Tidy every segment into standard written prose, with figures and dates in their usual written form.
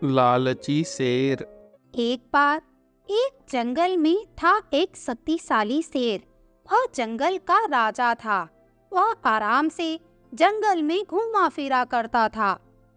लालची शेर। एक बार एक जंगल में था एक शक्तिशाली शेर। वह जंगल का राजा था। वह आराम से जंगल में घूमा फिरा करता था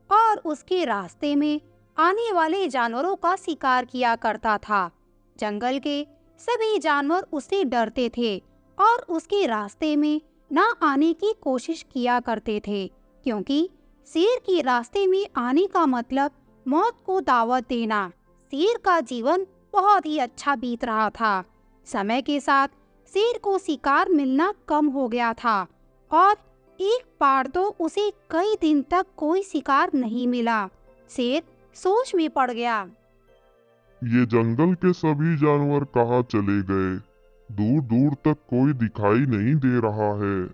और उसके रास्ते में आने वाले जानवरों का शिकार किया करता था। जंगल के सभी जानवर उससे डरते थे और उसके रास्ते में ना आने की कोशिश किया करते थे, क्योंकि शेर के रास्ते में आने का मतलब मौत को दावत देना। शेर का जीवन बहुत ही अच्छा बीत रहा था। समय के साथ शेर को शिकार मिलना कम हो गया था और एक बार तो उसे कई दिन तक कोई शिकार नहीं मिला। शेर सोच में पड़ गया। ये जंगल के सभी जानवर कहाँ चले गए? दूर दूर तक कोई दिखाई नहीं दे रहा है।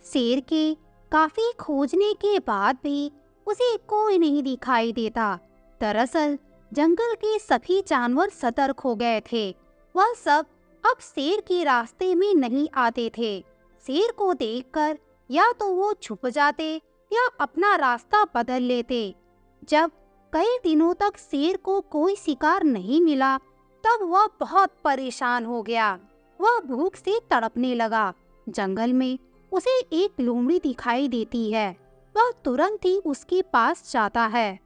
शेर के काफी खोजने के बाद भी उसे कोई नहीं दिखाई देता। दरअसल जंगल के सभी जानवर सतर्क हो गए थे। वह सब अब शेर के रास्ते में नहीं आते थे। शेर को देखकर या तो वो छुप जाते या अपना रास्ता बदल लेते। जब कई दिनों तक शेर को कोई शिकार नहीं मिला, तब वह बहुत परेशान हो गया। वह भूख से तड़पने लगा। जंगल में उसे एक लोमड़ी दिखाई देती है। वह तुरंत ही उसके पास जाता है।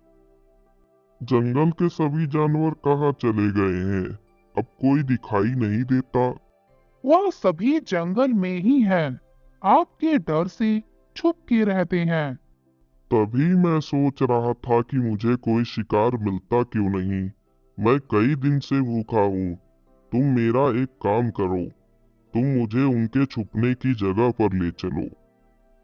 जंगल के सभी जानवर कहाँ चले गए हैं? अब कोई दिखाई नहीं देता। वह सभी जंगल में ही हैं। आपके डर से छुप के रहते हैं। तभी मैं सोच रहा था कि मुझे कोई शिकार मिलता क्यों नहीं। मैं कई दिन से भूखा हूँ। तुम मेरा एक काम करो, तुम मुझे उनके छुपने की जगह पर ले चलो।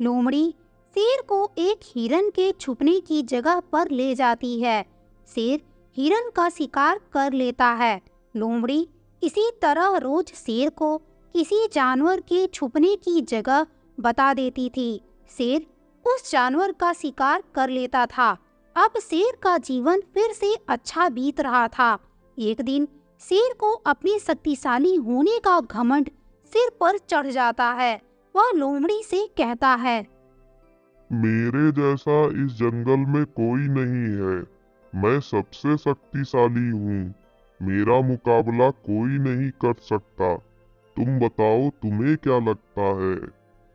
लोमड़ी शेर को एक हिरन के छुपने की जगह पर ले जाती है। शेर हिरन का शिकार कर लेता है। लोमड़ी इसी तरह रोज शेर को किसी जानवर के छुपने की जगह बता देती थी। शेर उस जानवर का शिकार कर लेता था। अब शेर का जीवन फिर से अच्छा बीत रहा था। एक दिन शेर को अपने शक्तिशाली होने का घमंड सिर पर चढ़ जाता है। वह लोमड़ी से कहता है, मेरे जैसा इस जंगल में कोई नहीं है। मैं सबसे शक्तिशाली हूँ। मेरा मुकाबला कोई नहीं कर सकता। तुम बताओ, तुम्हें क्या लगता है?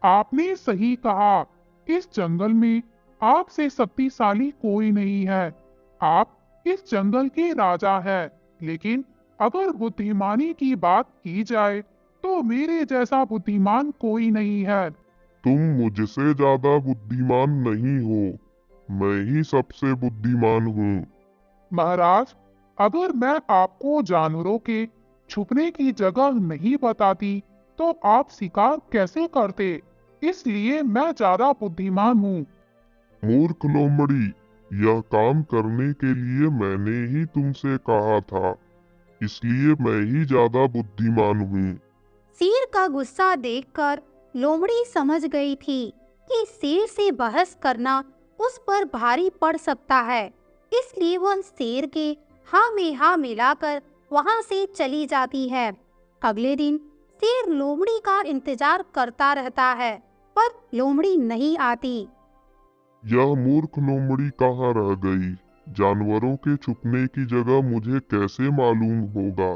आपने सही कहा। इस जंगल में आपसे शक्तिशाली कोई नहीं है। आप इस जंगल के राजा हैं। लेकिन अगर बुद्धिमानी की बात की जाए तो मेरे जैसा बुद्धिमान कोई नहीं है। तुम मुझसे ज्यादा बुद्धिमान नहीं हो। मैं ही सबसे बुद्धिमान हूँ। महाराज, अगर मैं आपको जानवरों के छुपने की जगह नहीं बताती तो आप शिकार कैसे करते? इसलिए मैं ज्यादा बुद्धिमान हूँ। मूर्ख लोमड़ी, यह काम करने के लिए मैंने ही तुमसे कहा था। इसलिए मैं ही ज्यादा बुद्धिमान हूँ। शेर का गुस्सा देखकर लोमड़ी समझ गई थी कि शेर से बहस करना उस पर भारी पड़ सकता है। इसलिए वह शेर के हाँ में हाँ मिलाकर वहां से चली जाती है। अगले दिन शेर लोमड़ी का इंतजार करता रहता है, पर लोमड़ी नहीं आती। यह मूर्ख लोमड़ी कहाँ रह गई? जानवरों के छुपने की जगह मुझे कैसे मालूम होगा?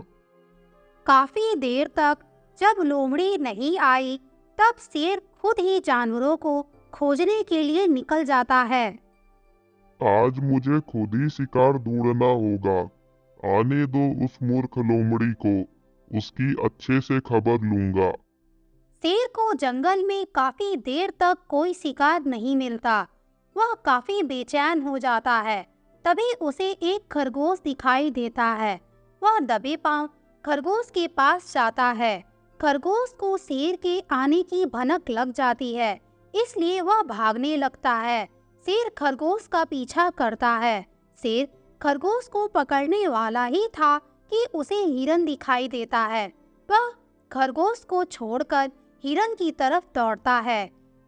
काफी देर तक जब लोमड़ी नहीं आई, तब शेर खुद ही जानवरों को खोजने के लिए निकल जाता है। आज मुझे खुद ही शिकार ढूंढना होगा। आने दो उस मूर्ख लोमड़ी को, उसकी अच्छे से खबर लूंगा। शेर को जंगल में काफी देर तक कोई शिकार नहीं मिलता। वह काफी बेचैन हो जाता है। तभी उसे एक खरगोश दिखाई देता है। वह दबे पांव खरगोश के पास जाता है। खरगोश को शेर के आने की भनक लग जाती है, इसलिए वह भागने लगता है। शेर खरगोश का पीछा करता है। शेर खरगोश को पकड़ने वाला ही था कि उसे हिरन दिखाई देता है। वह खरगोश को छोड़कर हिरन की तरफ दौड़ता है।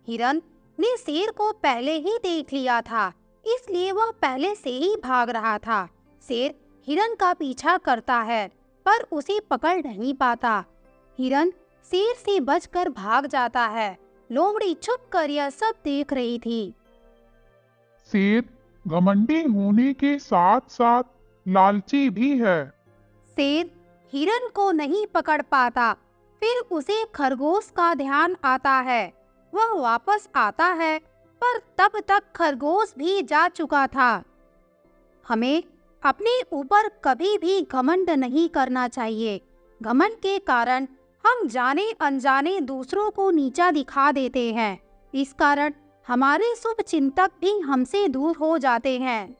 हिरन ने शेर को पहले ही देख लिया था, इसलिए वह पहले से ही भाग रहा था। शेर हिरन का पीछा करता है, पर उसे पकड़ नहीं पाता। हिरन शेर से बचकर भाग जाता है। लोमड़ी छुपकर यह सब देख रही थी। शेर, घमंडी होने के साथ साथ लालची भी है। शेर हिरन को नहीं पकड़ पाता। फिर उसे खरगोश का ध्यान आता है। वह वापस आता है, पर तब तक खरगोश भी जा चुका था। हमें अपने ऊपर कभी भी घमंड नहीं करना चाहिए। घमंड के कारण हम जाने अनजाने दूसरों को नीचा दिखा देते हैं। इस कारण हमारे शुभ चिंतक भी हमसे दूर हो जाते हैं।